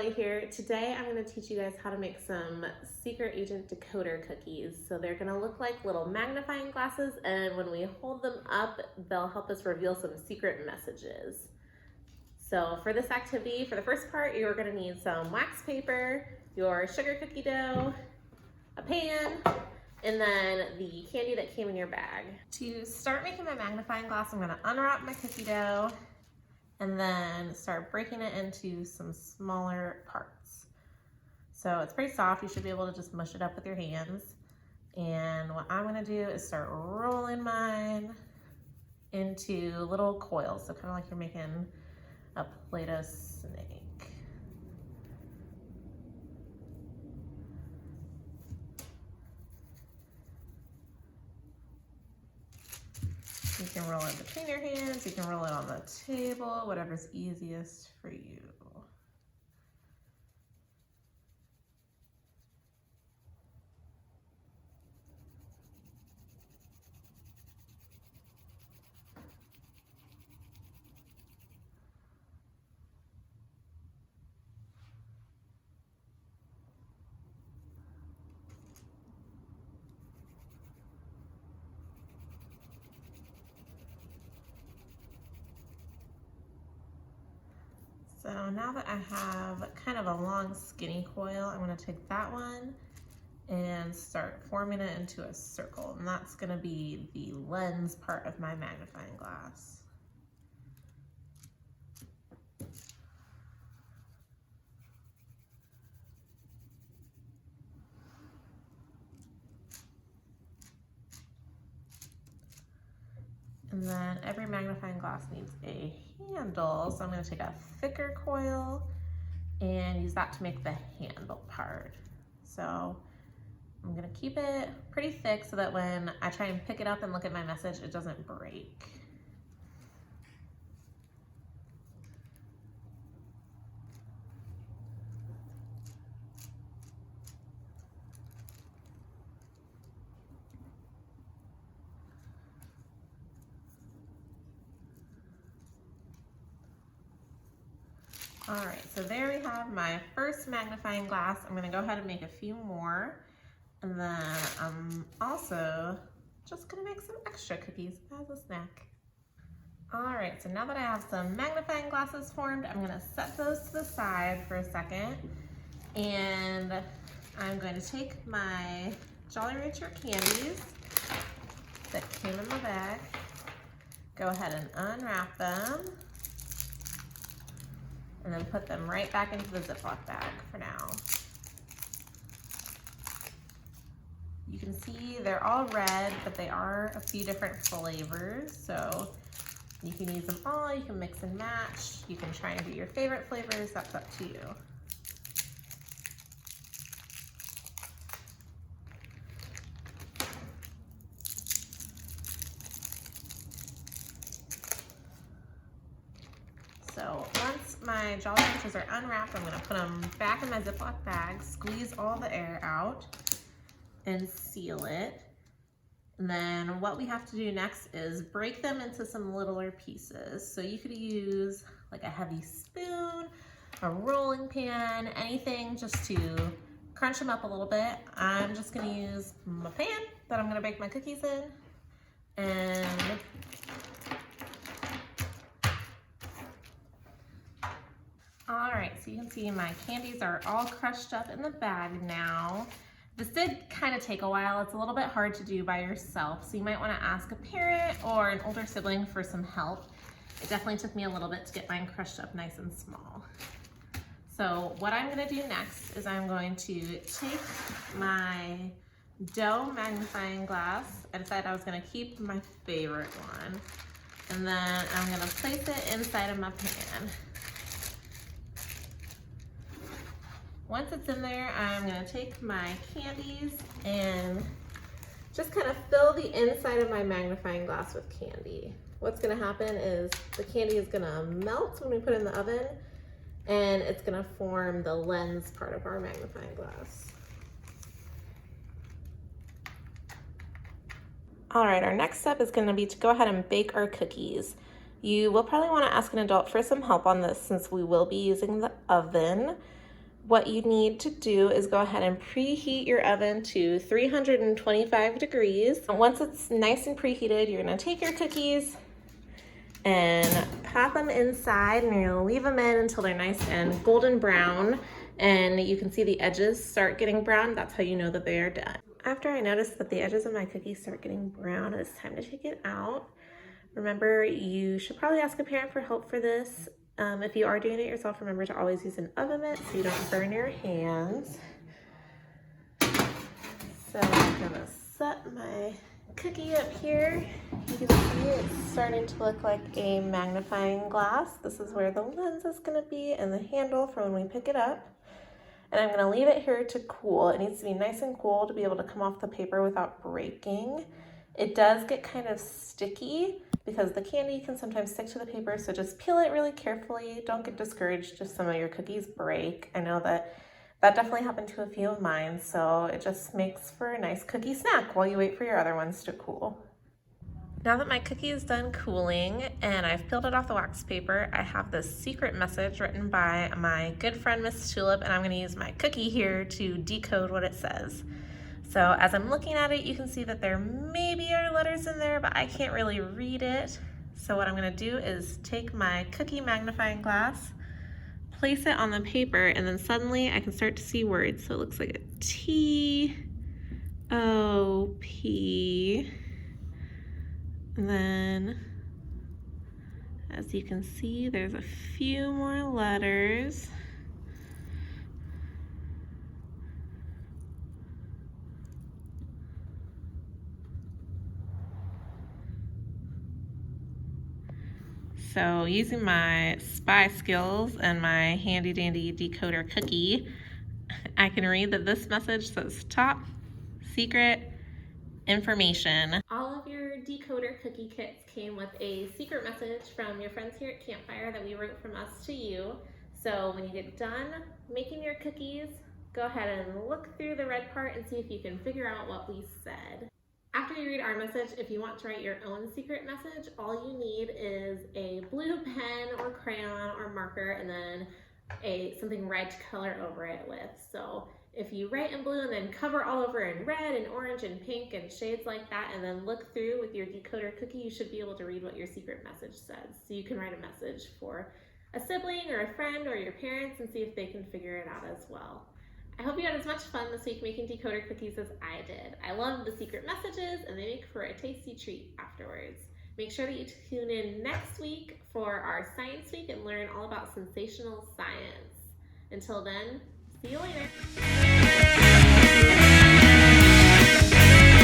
Kelly here. Today I'm going to teach you guys how to make some secret agent decoder cookies. So they're going to look like little magnifying glasses, and when we hold them up, they'll help us reveal some secret messages. So for this activity, for the first part, you're going to need some wax paper, your sugar cookie dough, a pan, and then the candy that came in your bag. To start making my magnifying glass, I'm going to unwrap my cookie dough and then start breaking it into some smaller parts. So it's pretty soft. You should be able to just mush it up with your hands. And what I'm gonna do is start rolling mine into little coils. So kind of like you're making a Play-Doh snake. You can roll it between your hands, you can roll it on the table, whatever's easiest for you. So now that I have kind of a long skinny coil, I'm going to take that one and start forming it into a circle, and that's going to be the lens part of my magnifying glass. And then every magnifying glass needs a handle, so I'm going to take a thicker coil and use that to make the handle part. So I'm going to keep it pretty thick so that when I try and pick it up and look at my message, it doesn't break. All right, so there we have my first magnifying glass. I'm gonna go ahead and make a few more. And then I'm also just gonna make some extra cookies as a snack. All right, so now that I have some magnifying glasses formed, I'm gonna set those to the side for a second. And I'm going to take my Jolly Rancher candies that came in the bag, go ahead and unwrap them, and then put them right back into the Ziploc bag for now. You can see they're all red, but they are a few different flavors. So you can use them all, you can mix and match. You can try and do your favorite flavors, that's up to you. So once my Jolly Ranchers are unwrapped, I'm gonna put them back in my Ziploc bag, squeeze all the air out, and seal it. And then what we have to do next is break them into some littler pieces. So you could use like a heavy spoon, a rolling pin, anything just to crunch them up a little bit. I'm just gonna use my pan that I'm gonna bake my cookies in, and all right, so you can see my candies are all crushed up in the bag now. This did kind of take a while. It's a little bit hard to do by yourself, so you might want to ask a parent or an older sibling for some help. It definitely took me a little bit to get mine crushed up nice and small. So what I'm going to do next is I'm going to take my dough magnifying glass. I decided I was going to keep my favorite one, and then I'm going to place it inside of my pan. Once it's in there, I'm gonna take my candies and just kind of fill the inside of my magnifying glass with candy. What's gonna happen is the candy is gonna melt when we put it in the oven, and it's gonna form the lens part of our magnifying glass. All right, our next step is gonna be to go ahead and bake our cookies. You will probably wanna ask an adult for some help on this since we will be using the oven. what you need to do is go ahead and preheat your oven to 325 degrees. Once it's nice and preheated, you're gonna take your cookies and pop them inside, and you're gonna leave them in until they're nice and golden brown, and you can see the edges start getting brown. That's how you know that they are done. After I notice that the edges of my cookies start getting brown, it's time to take it out. Remember, you should probably ask a parent for help for this. If you are doing it yourself, remember to always use an oven mitt so you don't burn your hands. So I'm gonna set my cookie up here. You can see it's starting to look like a magnifying glass. This is where the lens is gonna be and the handle for when we pick it up. And I'm gonna leave it here to cool. It needs to be nice and cool to be able to come off the paper without breaking. It does get kind of sticky because the candy can sometimes stick to the paper, so just peel it really carefully. Don't get discouraged if some of your cookies break. I know that definitely happened to a few of mine, so it just makes for a nice cookie snack while you wait for your other ones to cool. Now that my cookie is done cooling and I've peeled it off the wax paper, I have this secret message written by my good friend Miss Tulip, and I'm going to use my cookie here to decode what it says. So as I'm looking at it, you can see that there maybe are letters in there, but I can't really read it. So what I'm going to do is take my cookie magnifying glass, place it on the paper, and then suddenly I can start to see words. So it looks like a T-O-P. And then, as you can see, there's a few more letters. So using my spy skills and my handy dandy decoder cookie, I can read that this message says top secret information. All of your decoder cookie kits came with a secret message from your friends here at Campfire that we wrote from us to you. So when you get done making your cookies, go ahead and look through the red part and see if you can figure out what we said. After you read our message, if you want to write your own secret message, all you need is a blue pen or crayon or marker, and then something red to color over it with. So if you write in blue and then cover all over in red and orange and pink and shades like that, and then look through with your decoder cookie, you should be able to read what your secret message says. So you can write a message for a sibling or a friend or your parents and see if they can figure it out as well. I hope you had as much fun this week making decoder cookies as I did. I love the secret messages, and they make for a tasty treat afterwards. Make sure that you tune in next week for our Science Week and learn all about sensational science. Until then, see you later.